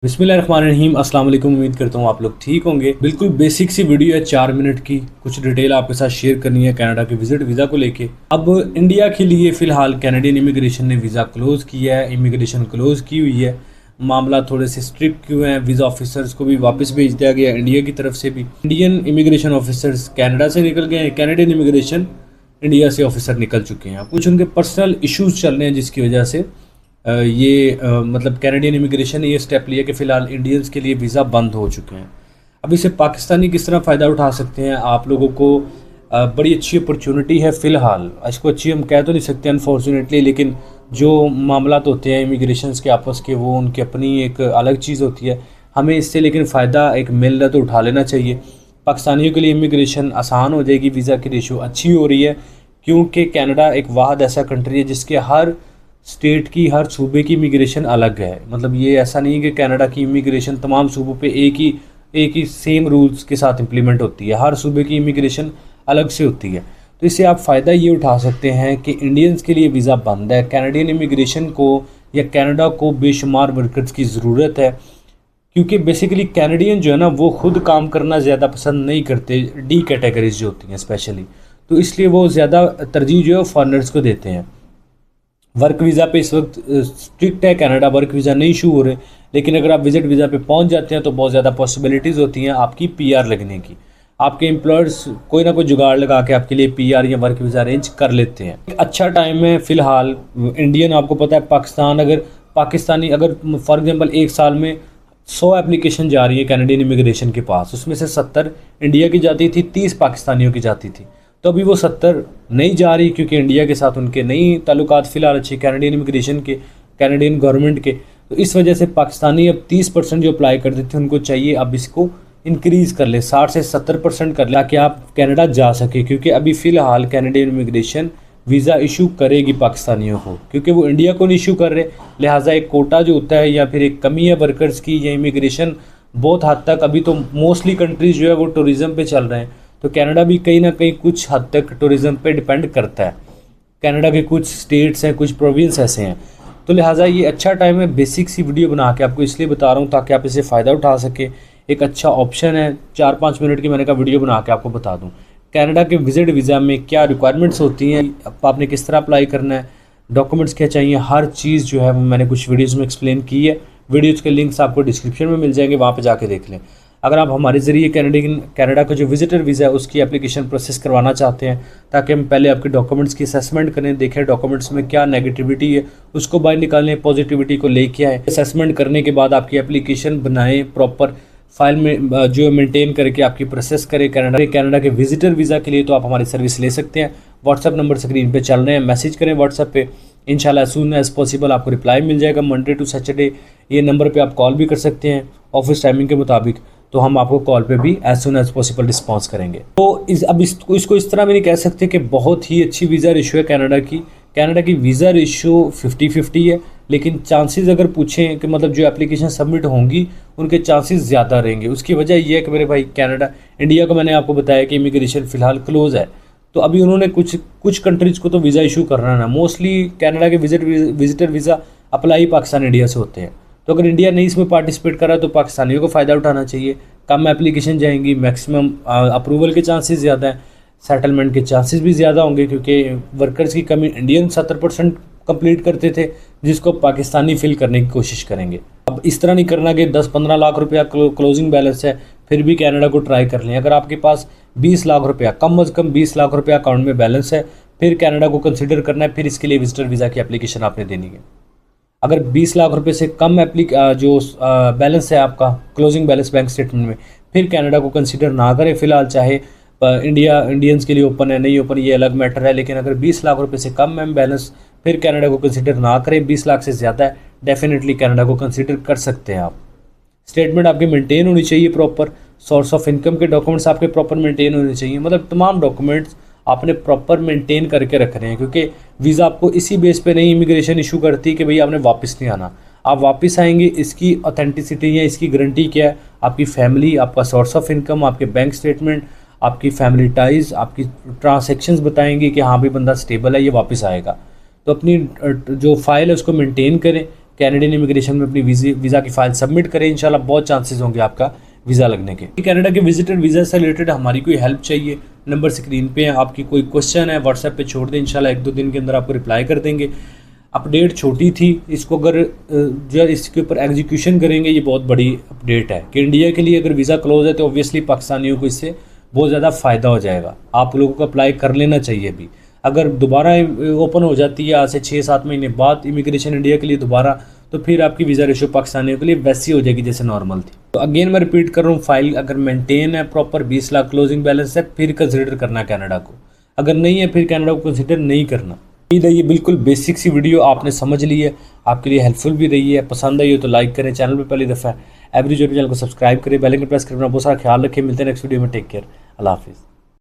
बिस्मिल्लाहिर्रहमानिर्रहीम। अस्सलाम वालेकुम। उम्मीद करता हूँ आप लोग ठीक होंगे। बिल्कुल बेसिक सी वीडियो है, 4 मिनट की। कुछ डिटेल आपके साथ शेयर करनी है कनाडा के विजिट वीज़ा को लेके। अब इंडिया के लिए फ़िलहाल कैनेडियन इमिग्रेशन ने वीज़ा क्लोज़ किया है, इमिग्रेशन क्लोज़ की हुई है। मामला थोड़े से स्ट्रिक्ट क्यों हैं, वीज़ा ऑफिसर्स को भी वापस भेज दिया गया इंडिया की तरफ से भी। इंडियन इमिग्रेशन ऑफिसर्स कनाडा से निकल गए हैं, कैनेडियन इमिग्रेशन इंडिया से ऑफिसर निकल चुके हैं। कुछ उनके पर्सनल इश्यूज चल रहे हैं जिसकी वजह से मतलब कैनेडियन इमिग्रेशन ने ये स्टेप लिया कि फ़िलहाल इंडियंस के लिए वीज़ा बंद हो चुके हैं। अब इससे पाकिस्तानी किस तरह फ़ायदा उठा सकते हैं, आप लोगों को बड़ी अच्छी अपॉर्चुनिटी है फ़िलहाल। इसको अच्छी हम कह तो नहीं सकते अनफॉर्चुनेटली, लेकिन जो मामलात होते हैं इमिग्रेशन के आपस के, वो उनकी अपनी एक अलग चीज़ होती है। हमें इससे लेकिन फ़ायदा एक मिल रहा तो उठा लेना चाहिए। पाकिस्तानियों के लिए इमिग्रेशन आसान हो जाएगी, वीज़ा की रेशो अच्छी हो रही है, क्योंकि कनाडा एक वाहिद ऐसा कंट्री है जिसके हर स्टेट की, हर सूबे की इमिग्रेशन अलग है। मतलब ये ऐसा नहीं है कि कनाडा की इमिग्रेशन तमाम सूबों पे एक ही सेम रूल्स के साथ इम्प्लीमेंट होती है। हर सूबे की इमिग्रेशन अलग से होती है। तो इससे आप फ़ायदा ये उठा सकते हैं कि इंडियंस के लिए वीज़ा बंद है। कैनेडियन इमिग्रेशन को या कनाडा को बेशुमार वर्कर्स की ज़रूरत है, क्योंकि बेसिकली कैनेडियन जो है ना, वो खुद काम करना ज़्यादा पसंद नहीं करते। डी कैटेगरीज जो होती हैं स्पेशली, तो इसलिए वो ज़्यादा तरजीह जो है फॉरनर्स को देते हैं। वर्क वीज़ा पे इस वक्त स्ट्रिक्ट है कनाडा, वर्क वीज़ा नहीं इशू हो रहे। लेकिन अगर आप विजिट वीज़ा पे पहुंच जाते हैं तो बहुत ज़्यादा पॉसिबिलिटीज़ होती हैं आपकी पीआर लगने की। आपके एम्प्लॉयर्स कोई ना कोई जुगाड़ लगा के आपके लिए पीआर या वर्क वीज़ा अरेंज कर लेते हैं। एक अच्छा टाइम है फ़िलहाल। इंडियन, आपको पता है पाकिस्तानी अगर फॉर एग्ज़ाम्पल एक साल में 100 एप्लीकेशन जा रही है कैनेडियन इमिग्रेशन के पास, उसमें से 70 इंडिया की जाती थी, 30 पाकिस्तानियों की जाती थी। तो अभी वो 70 नहीं जा रही, क्योंकि इंडिया के साथ उनके नहीं ताल्लुकात फ़िलहाल अच्छे कैनेडियन इमिग्रेशन के, कैनेडियन गवर्नमेंट के। तो इस वजह से पाकिस्तानी अब 30% जो अप्लाई करते थे उनको चाहिए अब इसको इंक्रीज़ कर ले, 60 से 70% कर ले, ताकि आप कनाडा जा सके। क्योंकि अभी फ़िलहाल कैनेडियन इमिग्रेशन वीज़ा इशू करेगी पाकिस्तानियों को, क्योंकि वो इंडिया को नहीं इशू कर रहे। लिहाजा एक कोटा जो होता है या फिर एक कमी है वर्कर्स की, या इमिग्रेशन बहुत हद तक अभी तो मोस्टली कंट्रीज़ जो है वो टूरिज़म पे चल रहे हैं। तो कनाडा भी कहीं ना कहीं कुछ हद तक टूरिज़म पे डिपेंड करता है। कनाडा के कुछ स्टेट्स हैं, कुछ प्रोविंस ऐसे हैं। तो लिहाजा ये अच्छा टाइम है। बेसिक सी वीडियो बना के आपको इसलिए बता रहा हूँ ताकि आप इसे फ़ायदा उठा सके। एक अच्छा ऑप्शन है, 4-5 मिनट की मैंने कहा वीडियो बना के आपको बता दूँ कनाडा के विजिट वीज़ा में क्या रिक्वायरमेंट्स होती हैं, आपने किस तरह अप्लाई करना है, डॉक्यूमेंट्स क्या चाहिए, हर चीज़ जो है वो मैंने कुछ वीडियोज़ में एक्सप्लेन की है। वीडियोज़ के लिंक्स आपको डिस्क्रिप्शन में मिल जाएंगे, वहाँ पर जाके देख लें। अगर आप हमारे ज़रिए कनाडा का जो विजिटर वीज़ा है उसकी एप्लीकेशन प्रोसेस करवाना चाहते हैं, ताकि हम पहले आपके डॉक्यूमेंट्स की असेसमेंट करें, देखें डॉक्यूमेंट्स में क्या नेगेटिविटी है, उसको बाहर निकालें, पॉजिटिविटी को लेके आए। असेसमेंट करने के बाद आपकी एप्लीकेशन बनाएं, प्रॉपर फाइल में जो मेंटेन करके आपकी प्रोसेस करें कनाडा के विजिटर वीज़ा के लिए, तो आप हमारी सर्विस ले सकते हैं। व्हाट्सअप नंबर स्क्रीन पे चल रहे हैं, मैसेज करें व्हाट्सअप पे। इंशाल्लाह सून एज़ पॉसिबल आपको रिप्लाई मिल जाएगा। मंडे टू सैटरडे ये नंबर पे आप कॉल भी कर सकते हैं ऑफिस टाइमिंग के मुताबिक, तो हम आपको कॉल पे भी as soon as possible response करेंगे। तो इसको इस तरह भी नहीं कह सकते कि बहुत ही अच्छी वीज़ा रेशो है कनाडा की वीज़ा रेशो 50-50 है। लेकिन चांसेस अगर पूछें कि मतलब जो एप्लीकेशन सबमिट होंगी उनके चांसेस ज़्यादा रहेंगे। उसकी वजह यह है कि मेरे भाई इंडिया को मैंने आपको बताया कि इमिग्रेशन फ़िलहाल क्लोज़ है। तो अभी उन्होंने कुछ कंट्रीज़ को तो वीज़ा इशू करना है। मोस्टली कनाडा के visitor visa apply Pakistan India से होते हैं। तो अगर इंडिया नहीं इसमें पार्टिसिपेट कर रहा तो पाकिस्तानियों को फ़ायदा उठाना चाहिए। कम एप्लीकेशन जाएंगी, मैक्सिमम अप्रूवल के चांसेस ज़्यादा हैं, सेटलमेंट के चांसेस भी ज़्यादा होंगे, क्योंकि वर्कर्स की कमी इंडियन 70% कंप्लीट करते थे, जिसको पाकिस्तानी फिल करने की कोशिश करेंगे। अब इस तरह नहीं करना कि 10-15 लाख रुपया क्लोजिंग बैलेंस है फिर भी कनाडा को ट्राई कर लें। अगर आपके पास 20 लाख रुपया, कम अज़ कम 20 लाख रुपया अकाउंट में बैलेंस है, फिर कनाडा को कंसिडर करना है। फिर इसके लिए विजिटर वीज़ा की एप्लीकेशन आपने देनी है। अगर 20 लाख रुपए से कम जो बैलेंस है आपका, क्लोजिंग बैलेंस बैंक स्टेटमेंट में, फिर कनाडा को कंसिडर ना करें फ़िलहाल। चाहे इंडियंस के लिए ओपन है नहीं ओपन ये अलग मैटर है, लेकिन अगर 20 लाख रुपए से कम है बैलेंस, फिर कनाडा को कंसिडर ना करें। 20 लाख से ज़्यादा है, डेफिनेटली कनाडा को कंसिडर कर सकते हैं आप। स्टेटमेंट आपके मेंटेन होनी चाहिए प्रॉपर, सोर्स ऑफ इनकम के डॉक्यूमेंट्स आपके प्रॉपर मेंटेन होने चाहिए। मतलब तमाम डॉक्यूमेंट्स आपने प्रॉपर मेंटेन करके रख रहे हैं, क्योंकि वीज़ा आपको इसी बेस पे नहीं इमिग्रेशन इशू करती कि भाई आपने वापस नहीं आना। आप वापस आएंगे, इसकी ऑथेंटिसिटी या इसकी गारंटी क्या है? आपकी फैमिली, आपका सोर्स ऑफ इनकम, आपके बैंक स्टेटमेंट, आपकी फैमिली टाइज़, आपकी ट्रांसैक्शंस बताएंगे कि हाँ भाई बंदा स्टेबल है, ये वापस आएगा। तो अपनी जो फाइल है उसको मेंटेन करें। कैनेडियन इमिग्रेशन में अपनी वीज़ा की फाइल सबमिट करें। इंशाल्लाह बहुत चांसेस होंगे आपका वीज़ा लगने के। कनाडा के विजिटर वीज़ा से रिलेटेड हमारी कोई हेल्प चाहिए, नंबर स्क्रीन पे है, आपकी कोई क्वेश्चन है व्हाट्सएप पे छोड़ दें, इंशाल्लाह 1-2 दिन के अंदर आपको रिप्लाई कर देंगे। अपडेट छोटी थी, इसको अगर जो इसके ऊपर एग्जीक्यूशन करेंगे ये बहुत बड़ी अपडेट है कि इंडिया के लिए अगर वीज़ा क्लोज है तो ऑब्वियसली पाकिस्तानियों को इससे बहुत ज़्यादा फ़ायदा हो जाएगा। आप लोगों को अप्लाई कर लेना चाहिए अभी। अगर दोबारा ओपन हो जाती है आज से 6-7 महीने बाद इमिग्रेशन इंडिया के लिए दोबारा, तो फिर आपकी वीज़ा रेशो पाकिस्तानियों के लिए वैसी हो जाएगी जैसे नॉर्मल थी। तो अगेन मैं रिपीट कर रहा हूँ, फाइल अगर मेंटेन है प्रॉपर 20 लाख क्लोजिंग बैलेंस है फिर कंसिडर करना कनाडा को, अगर नहीं है फिर कनाडा को कंसिडर नहीं करना। उम्मीद है ये बिल्कुल बेसिक सी वीडियो आपने समझ ली है, आपके लिए हेल्पफुल भी रही है। पसंद आई हो तो लाइक करें, चैनल पर पहली दफ़ा एवरी जो चैनल को सब्सक्राइब करें, बेल आइकन प्रेस करना, बहुत सारा ख्याल रखें। मिलते हैं नेक्स्ट वीडियो में, टेक केयर, अल्लाह हाफिज़।